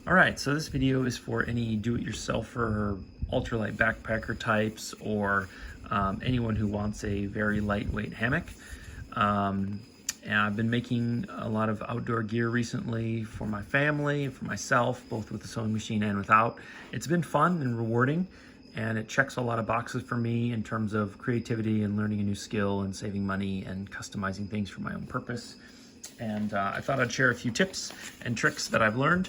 All right, so this video is for any do-it-yourselfer or ultralight backpacker types, or anyone who wants a very lightweight hammock. And I've been making a lot of outdoor gear recently for my family and for myself, both with the sewing machine and without. It's been fun and rewarding, and it checks a lot of boxes for me in terms of creativity and learning a new skill and saving money and customizing things for my own purpose. And I thought I'd share a few tips and tricks that I've learned.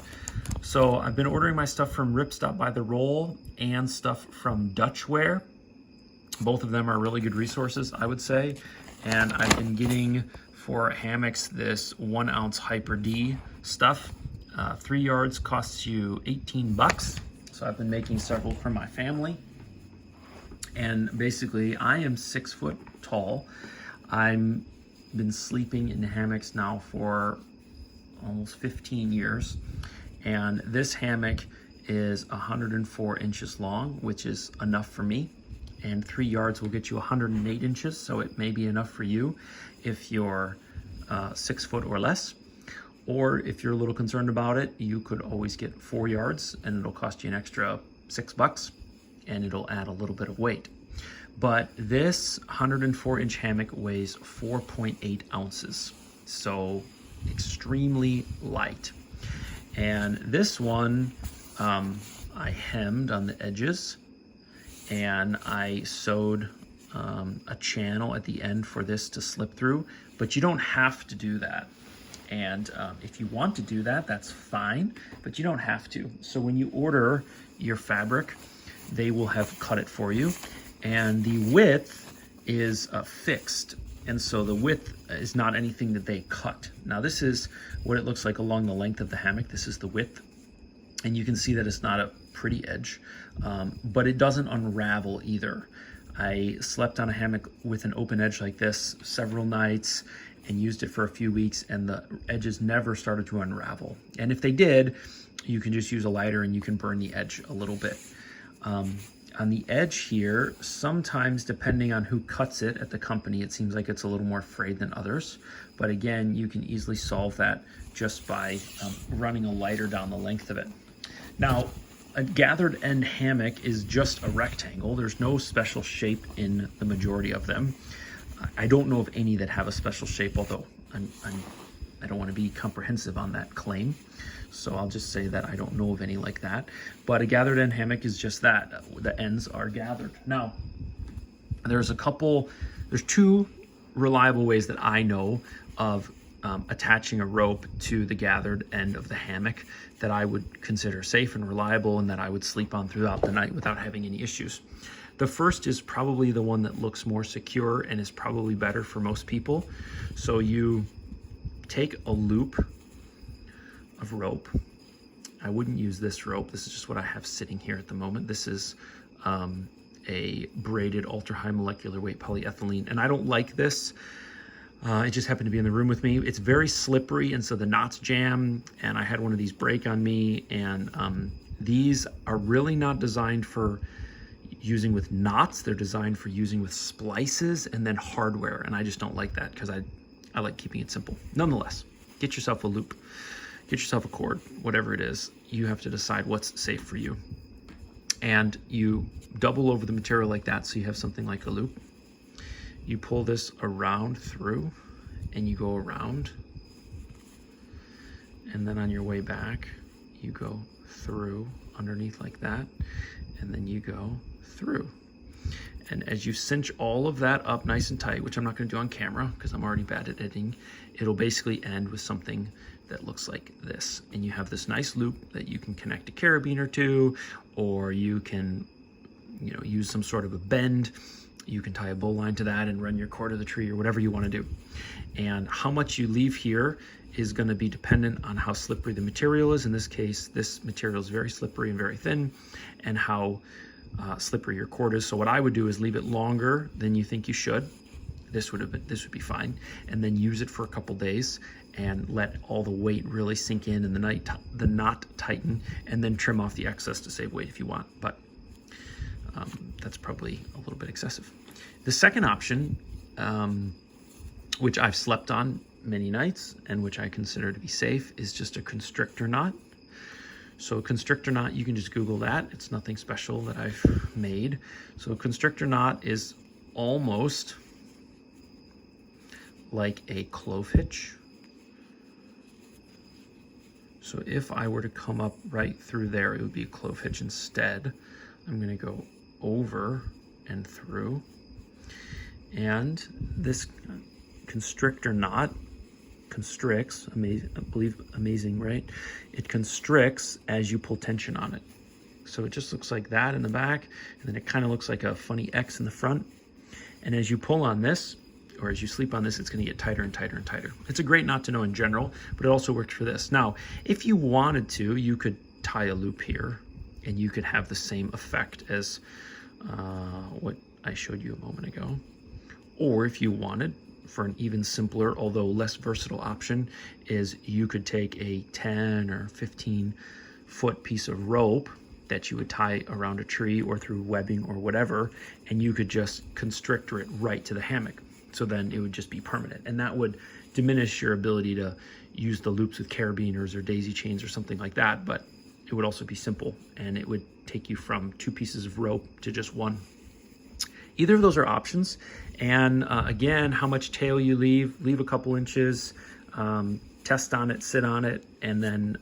So I've been ordering my stuff from Ripstop by the Roll and stuff from Dutchware. Both of them are really good resources, I would say. And I've been getting for hammocks this 1 ounce Hyper D stuff. 3 yards costs you 18 bucks. So I've been making several for my family. And basically I am 6 foot tall. I'm been sleeping in hammocks now for almost 15 years. And this hammock is 104 inches long, which is enough for me. And 3 yards will get you 108 inches, so it may be enough for you if you're 6 foot or less. Or if you're a little concerned about it, you could always get 4 yards, and it'll cost you an extra $6, and it'll add a little bit of weight. But this 104-inch hammock weighs 4.8 ounces, so extremely light. And this one, I hemmed on the edges, and I sewed a channel at the end for this to slip through, but you don't have to do that. And if you want to do that, that's fine, but you don't have to. So when you order your fabric, they will have cut it for you. And the width is fixed. And so the width is not anything that they cut. Now this is what it looks like along the length of the hammock. This is the width. And you can see that it's not a pretty edge, but it doesn't unravel either. I slept on a hammock with an open edge like this several nights and used it for a few weeks, and the edges never started to unravel. And if they did, you can just use a lighter and you can burn the edge a little bit. On the edge here, sometimes depending on who cuts it at the company, it seems like it's a little more frayed than others. But again, you can easily solve that just by running a lighter down the length of it. Now, a gathered end hammock is just a rectangle. There's no special shape in the majority of them. I don't know of any that have a special shape, although I don't want to be comprehensive on that claim. So I'll just say that I don't know of any like that. But a gathered end hammock is just that. The ends are gathered. Now, there's two reliable ways that I know of attaching a rope to the gathered end of the hammock that I would consider safe and reliable and that I would sleep on throughout the night without having any issues. The first is probably the one that looks more secure and is probably better for most people. So you take a loop of rope. I wouldn't use this rope. This is just what I have sitting here at the moment. This is a braided ultra high molecular weight polyethylene, and I don't like this. It just happened to be in the room with me. It's very slippery, and so the knots jam, and I had one of these break on me, and these are really not designed for using with knots. They're designed for using with splices and then hardware, and I just don't like that because I like keeping it simple. Nonetheless, get yourself a loop. Get yourself a cord, whatever it is. You have to decide what's safe for you. And you double over the material like that so you have something like a loop. You pull this around through and you go around. And then on your way back, you go through underneath like that. And then you go through. And as you cinch all of that up nice and tight, which I'm not going to do on camera because I'm already bad at editing, it'll basically end with something that looks like this. And you have this nice loop that you can connect a carabiner to, or you can, use some sort of a bend. You can tie a bowline to that and run your cord to the tree or whatever you want to do. And how much you leave here is going to be dependent on how slippery the material is. In this case, this material is very slippery and very thin, and how slippery your cord is. So what I would do is leave it longer than you think you should. This would be fine, and then use it for a couple days and let all the weight really sink in and the knot tighten, and then trim off the excess to save weight if you want. But that's probably a little bit excessive. The second option, which I've slept on many nights and which I consider to be safe, is just a constrictor knot. So constrictor knot, you can just Google that. It's nothing special that I've made. So constrictor knot is almost like a clove hitch. So if I were to come up right through there, it would be a clove hitch instead. I'm gonna go over and through. And this constrictor knot constricts, amazing, right? It constricts as you pull tension on it. So it just looks like that in the back, and then it kind of looks like a funny X in the front. And as you pull on this, or as you sleep on this, it's gonna get tighter and tighter and tighter. It's a great knot to know in general, but it also works for this. Now, if you wanted to, you could tie a loop here, and you could have the same effect as what I showed you a moment ago. Or if you wanted, for an even simpler, although less versatile option, is you could take a 10 or 15 foot piece of rope that you would tie around a tree or through webbing or whatever, and you could just constrictor it right to the hammock. So then it would just be permanent, and that would diminish your ability to use the loops with carabiners or daisy chains or something like that, but it would also be simple, and it would take you from 2 pieces of rope to just 1. Either of those are options. And again, how much tail you leave a couple inches, test on it, sit on it, and then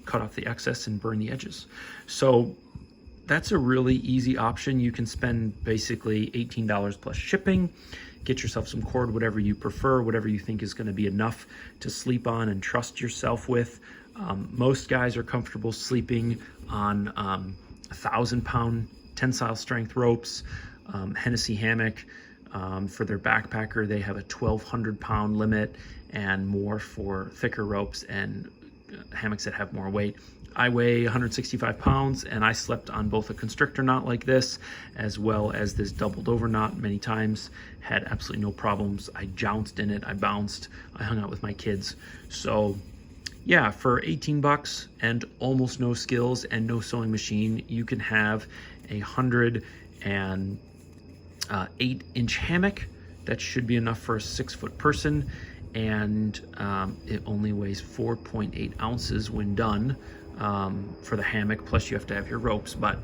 cut off the excess and burn the edges. So that's a really easy option. You can spend basically $18 plus shipping, get yourself some cord, whatever you prefer, whatever you think is gonna be enough to sleep on and trust yourself with. Most guys are comfortable sleeping on 1,000-pound tensile strength ropes. Hennessy hammock, for their backpacker, they have a 1,200-pound limit and more for thicker ropes and hammocks that have more weight. I weigh 165 pounds, and I slept on both a constrictor knot like this as well as this doubled over knot many times. Had absolutely no problems. I jounced in it, I bounced, I hung out with my kids. So yeah, for 18 bucks and almost no skills and no sewing machine, you can have a 108-inch hammock that should be enough for a 6-foot person, and it only weighs 4.8 ounces when done for the hammock, plus you have to have your ropes, but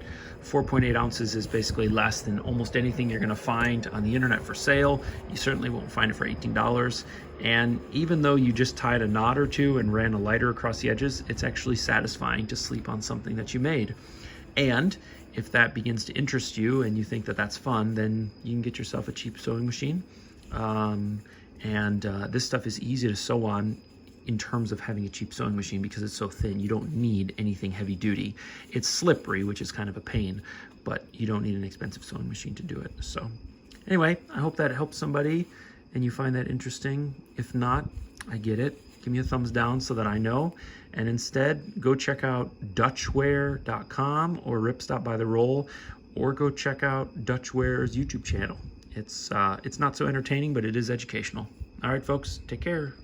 4.8 ounces is basically less than almost anything you're gonna find on the internet for sale. You certainly won't find it for $18. And even though you just tied a knot or two and ran a lighter across the edges, it's actually satisfying to sleep on something that you made. And if that begins to interest you and you think that that's fun, then you can get yourself a cheap sewing machine. This stuff is easy to sew on in terms of having a cheap sewing machine because it's so thin. You don't need anything heavy duty. It's slippery, which is kind of a pain, but you don't need an expensive sewing machine to do it. So anyway, I hope that helps somebody and you find that interesting. If not, I get it. Give me a thumbs down so that I know. And instead, go check out dutchwear.com or Rip Stop by the Roll, or go check out Dutchwear's YouTube channel. It's not so entertaining, but it is educational. All right, folks, take care.